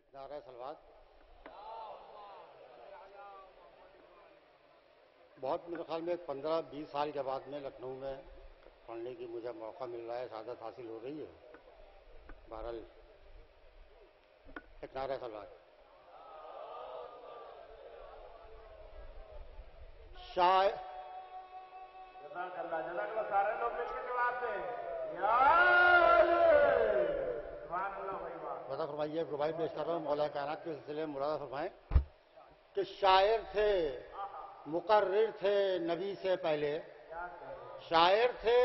नारा सलवात। बहुत मेरे ख्याल में 15-20 साल के बाद में लखनऊ में पढ़ने की मुझे मौका मिल रहा है, शहादत हासिल हो रही है। बहरहाल एक नारा सलवात। सारे लोग मिलकर जवाब दें। बता फरमाइए, रुबाई पेश कर रहा हूँ मौला कायनात के सिलसिले में। मुरादा फरमाएं कि शायर थे मुकर्रिर थे नबी से पहले, शायर थे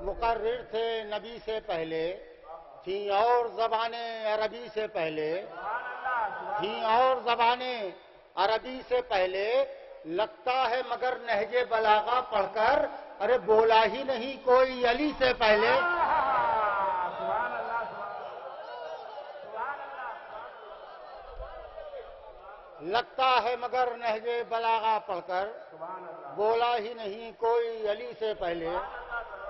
मुकर्रिर थे नबी से पहले, थी और ज़बाने अरबी से पहले, थी और ज़बाने अरबी से पहले, लगता है मगर नहजे बलागा पढ़कर, अरे बोला ही नहीं कोई अली से पहले। लगता है मगर नहजे बलागा पढ़कर, बोला ही नहीं कोई अली से पहले,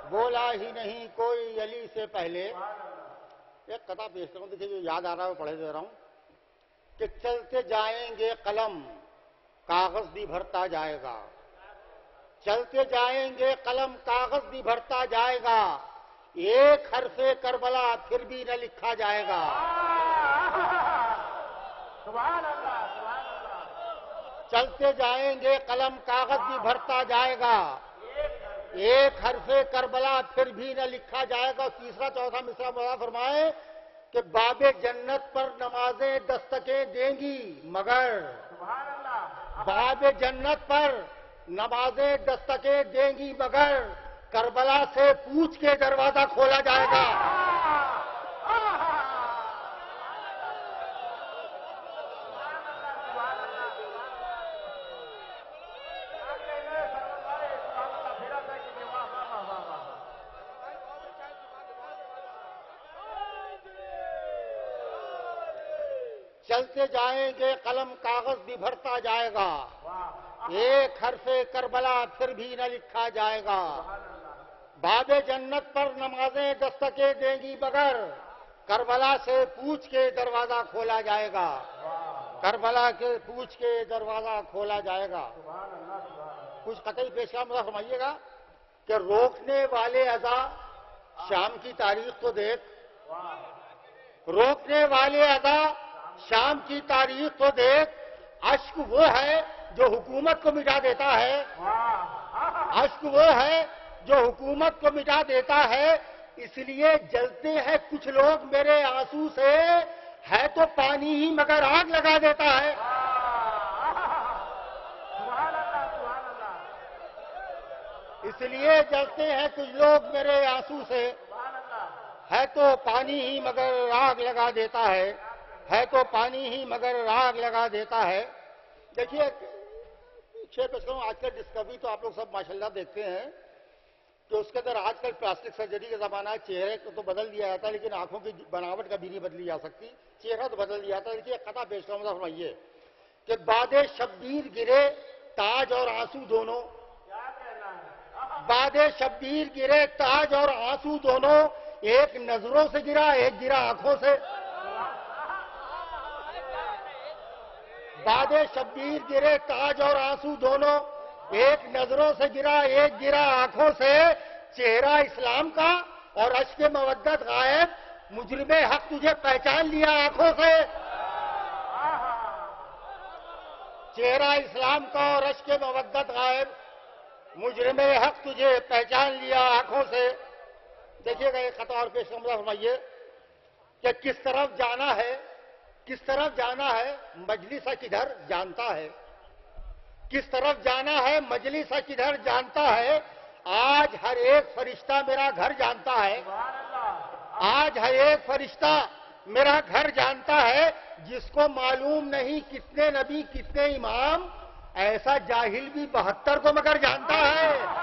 बोला ही नहीं कोई अली से पहले। एक कथा पेश करूं, देखिए जो याद आ रहा है वो पढ़े दे रहा हूं कि चलते जाएंगे कलम कागज भी भरता जाएगा, चलते जाएंगे कलम कागज भी भरता जाएगा, एक हरफे करबला फिर भी न लिखा जाएगा। चलते जाएंगे कलम कागज भी भरता जाएगा, एक हरफे करबला फिर भी न लिखा जाएगा। तीसरा चौथा मिसरा मुराद फरमाए कि बाबे जन्नत पर नमाजें दस्तकें देंगी मगर, बाबे जन्नत पर नमाजें दस्तकें देंगी मगर, करबला से पूछ के दरवाजा खोला जाएगा। चलते जाएंगे कलम कागज भी भरता जाएगा, एक हरफे करबला फिर भी न लिखा जाएगा। बाबे जन्नत पर नमाजें दस्तकें देंगी मगर, करबला से पूछ के दरवाजा खोला जाएगा, करबला के पूछ के दरवाजा खोला जाएगा। कुछ कतई पेशा मुझे फरमाइएगा कि रोकने वाले अज़ा शाम की तारीख तो देख, रोकने वाले अज़ा शाम की तारीख तो देख, अश्क वो है जो हुकूमत को मिटा देता है, अश्क वो है जो हुकूमत को मिटा देता है, इसलिए जलते हैं कुछ लोग मेरे आंसू से, है तो पानी ही मगर आग लगा देता है। इसलिए जलते हैं कुछ लोग मेरे आंसू से, है तो पानी ही मगर आग लगा देता है तो पानी ही मगर आग लगा देता है। देखिए आजकल डिस्कवरी तो आप लोग सब माशाल्लाह देखते हैं कि उसके अंदर आजकल प्लास्टिक सर्जरी का जमाना है, चेहरे को तो बदल दिया जाता है लेकिन आंखों की बनावट कभी नहीं बदली जा सकती, चेहरा तो बदल दिया जाता है। देखिए कथा पेश करूंगा, फरमाइए कि बादे शब्बीर गिरे ताज और आंसू दोनों, बादे शब्बीर गिरे ताज और आंसू दोनों, एक नजरों से गिरा एक गिरा आंखों से। बादे शब्बीर गिरे ताज और आंसू दोनों, एक नजरों से गिरा एक गिरा आंखों से, चेहरा इस्लाम का और अश्क मवद्दत गायब, मुजरिमे हक तुझे पहचान लिया आंखों से। चेहरा इस्लाम का और अश्क मवद्दत गायब, मुजरिमे हक तुझे पहचान लिया आंखों से। देखिएगा एक खता और पेश फरमाइए कि किस तरफ जाना है, किस तरफ जाना है मजलिसा किधर जानता है, किस तरफ जाना है मजलिसा किधर जानता है, आज हर एक फरिश्ता मेरा घर जानता है, आज हर एक फरिश्ता मेरा घर जानता है, जिसको मालूम नहीं कितने नबी कितने इमाम, ऐसा जाहिल भी 72 को मगर जानता है।